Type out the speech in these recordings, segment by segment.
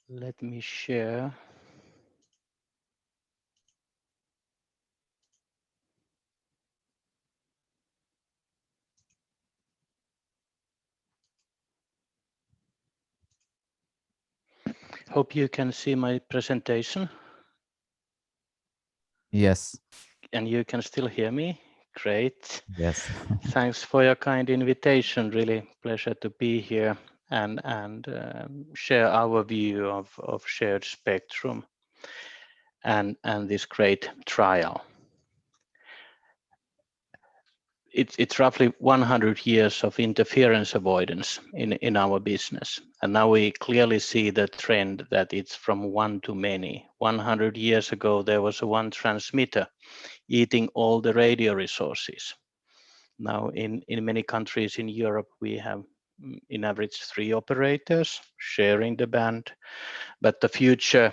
Let me share. Hope you can see my presentation. Yes. And you can still hear me. Great. Yes. Thanks for your kind invitation. Really pleasure to be here and share our view of shared spectrum and this great trial. It's roughly 100 years of interference avoidance in our business. And now we clearly see the trend that it's from one to many. 100 years ago, there was one transmitter eating all the radio resources. Now in many countries in Europe, we have in average 3 operators sharing the band. But the future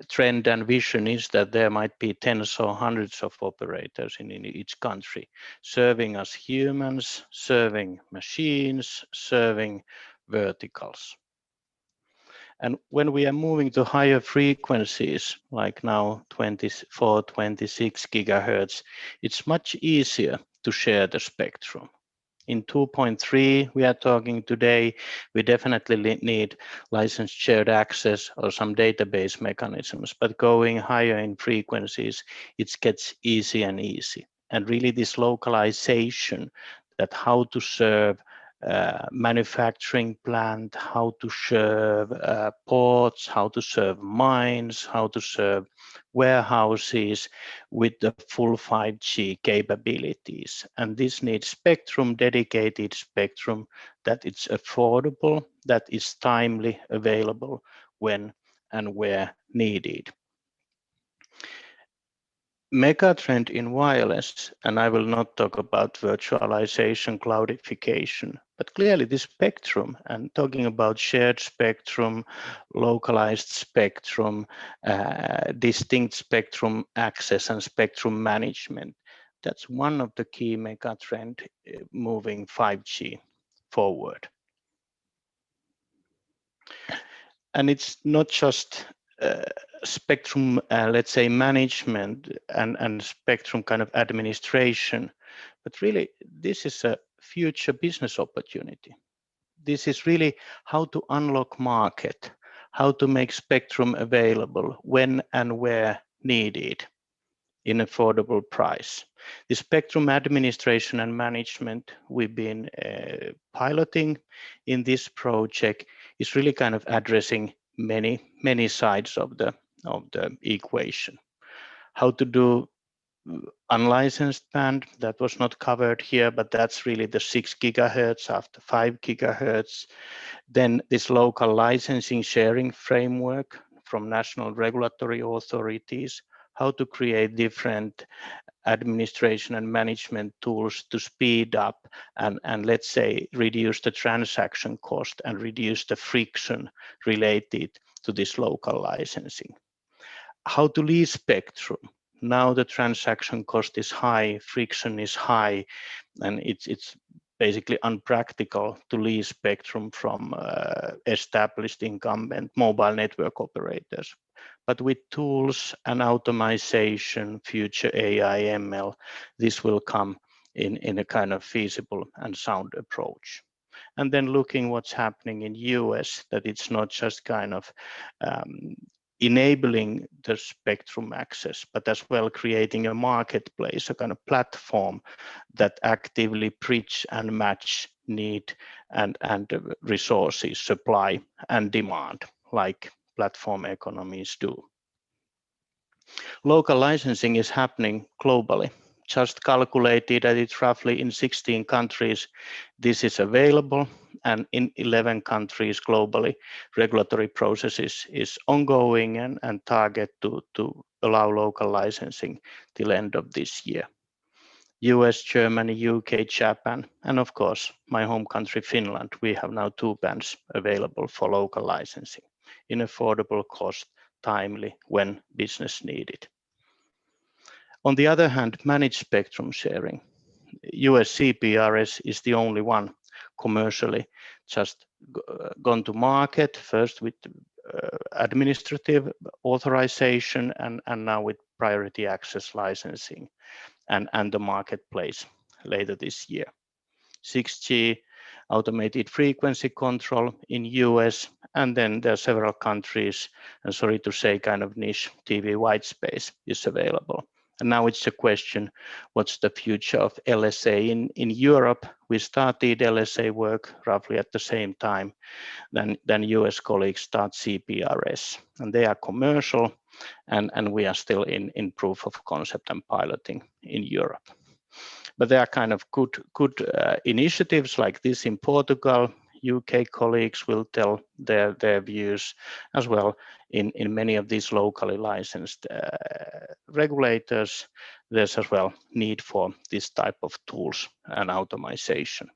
trend and vision is that there might be tens or hundreds of operators in each country, serving us humans, serving machines, serving verticals. And when we are moving to higher frequencies, like now 24, 26 gigahertz, it's much easier to share the spectrum. In 2.3 we are talking today, we definitely need licensed shared access or some database mechanisms, but going higher in frequencies, it gets easy and easy. And really this localization, that how to serve manufacturing plant, how to serve ports, how to serve mines, how to serve warehouses with the full 5G capabilities. And this needs spectrum, dedicated spectrum, that it's affordable, that is timely available when and where needed. Megatrend in wireless, and I will not talk about virtualization, cloudification, but clearly the spectrum, and talking about shared spectrum, localized spectrum, distinct spectrum access and spectrum management, that's one of the key megatrend moving 5G forward. And it's not just spectrum, let's say, management and spectrum kind of administration, but really this is a future business opportunity. This is really how to unlock market, how to make spectrum available when and where needed in affordable price. The spectrum administration and management we've been piloting in this project is really kind of addressing many sides of the equation. How to do unlicensed band, that was not covered here, but that's really the 6 gigahertz after 5 gigahertz. Then this local licensing sharing framework from national regulatory authorities, how to create different administration and management tools to speed up and let's say reduce the transaction cost and reduce the friction related to this local licensing. How to lease spectrum. Now the transaction cost is high, friction is high, and it's basically unpractical to lease spectrum from established incumbent mobile network operators. But with tools and automation, future AI, ML, this will come in a kind of feasible and sound approach. And then looking what's happening in US, that it's not just kind of enabling the spectrum access, but as well creating a marketplace, a kind of platform that actively bridge and match need and resources, supply and demand, like platform economies do. Local licensing is happening globally. Just calculated that it's roughly in 16 countries this is available, and in 11 countries globally regulatory processes is ongoing and target to allow local licensing till end of this year. US, Germany, UK, Japan, and of course my home country Finland, we have now 2 bands available for local licensing in affordable cost, timely when business needed. On the other hand, managed spectrum sharing. US CPRS is the only one commercially just gone to market, first with administrative authorization and now with priority access licensing and the marketplace later this year. 6G automated frequency control in US, and then there are several countries, and sorry to say, kind of niche TV white space is available. And now it's a question, what's the future of LSA in Europe? We started LSA work roughly at the same time than US colleagues start CPRS, and they are commercial, and we are still in proof of concept and piloting in Europe. But there are kind of good initiatives like this in Portugal. UK colleagues will tell their views as well. In many of these locally licensed regulators, there's as well need for this type of tools and automation.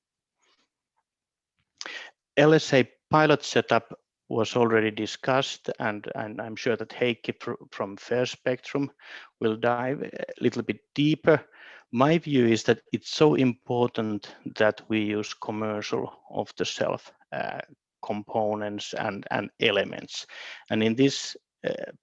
LSA pilot setup was already discussed, and I'm sure that Heikki from Fair Spectrum will dive a little bit deeper. My view is that it's so important that we use commercial off-the-shelf components and elements. And in this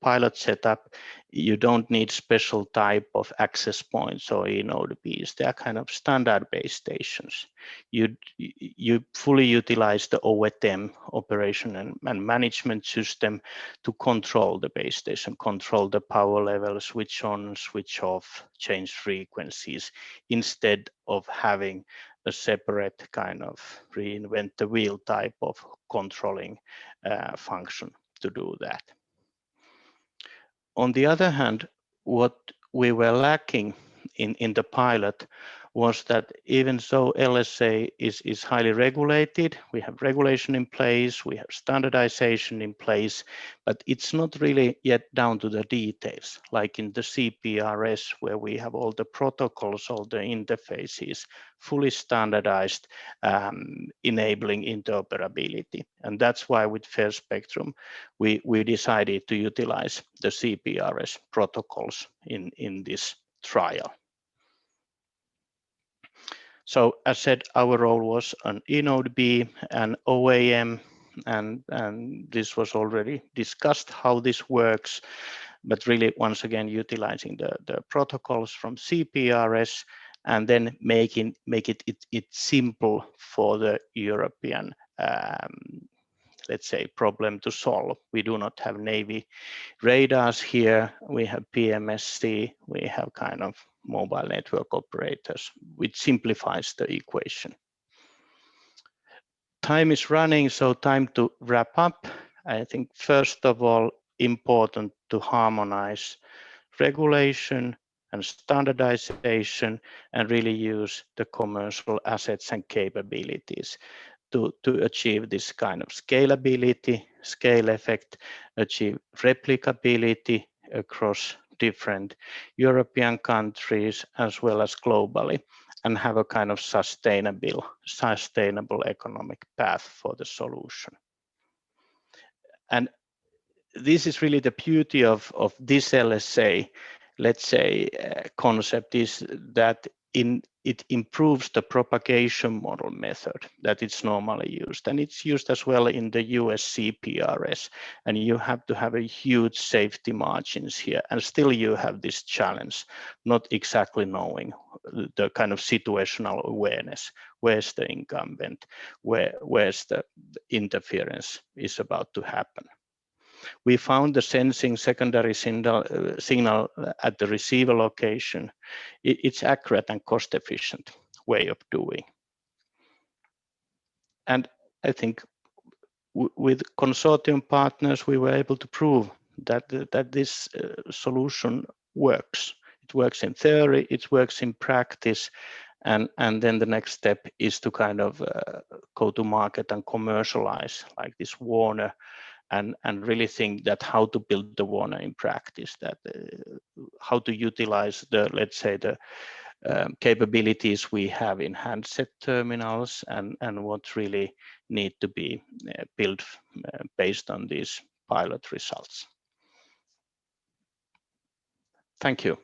pilot setup, you don't need special type of access points or eNodeBs. They are kind of standard base stations. You fully utilize the OEM, operation and management system, to control the base station, control the power level, switch on, switch off, change frequencies, instead of having a separate kind of reinvent the wheel type of controlling function to do that. On the other hand, what we were lacking in the pilot was that even though LSA is highly regulated, we have regulation in place, we have standardization in place, but it's not really yet down to the details, like in the CPRS, where we have all the protocols, all the interfaces fully standardized, enabling interoperability. And that's why with Fair Spectrum, we decided to utilize the CPRS protocols in this trial. So as said, our role was an eNodeB and OEM, and this was already discussed how this works, but really once again utilizing the protocols from CPRS and then make it simple for the European let's say problem to solve. We do not have Navy radars here, we have PMSC, we have kind of mobile network operators, which simplifies the equation. Time is running, so time to wrap up. I think first of all, important to harmonize regulation and standardization and really use the commercial assets and capabilities to achieve this kind of scalability, scale effect, achieve replicability across different European countries as well as globally, and have a kind of sustainable economic path for the solution. And this is really the beauty of this LSA, let's say, concept, is that it improves the propagation model method that it's normally used. And it's used as well in the US CPRS. And you have to have a huge safety margins here. And still you have this challenge, not exactly knowing the kind of situational awareness. Where's the incumbent? Where's the interference is about to happen? We found the sensing secondary signal at the receiver location. It's accurate and cost efficient way of doing. And I think with consortium partners, we were able to prove that this solution works. It works in theory, it works in practice, and then the next step is to kind of go to market and commercialize like this Warner, and really think that how to build the Warner in practice, that how to utilize the, let's say, the capabilities we have in handset terminals, and what really need to be built based on these pilot results. Thank you.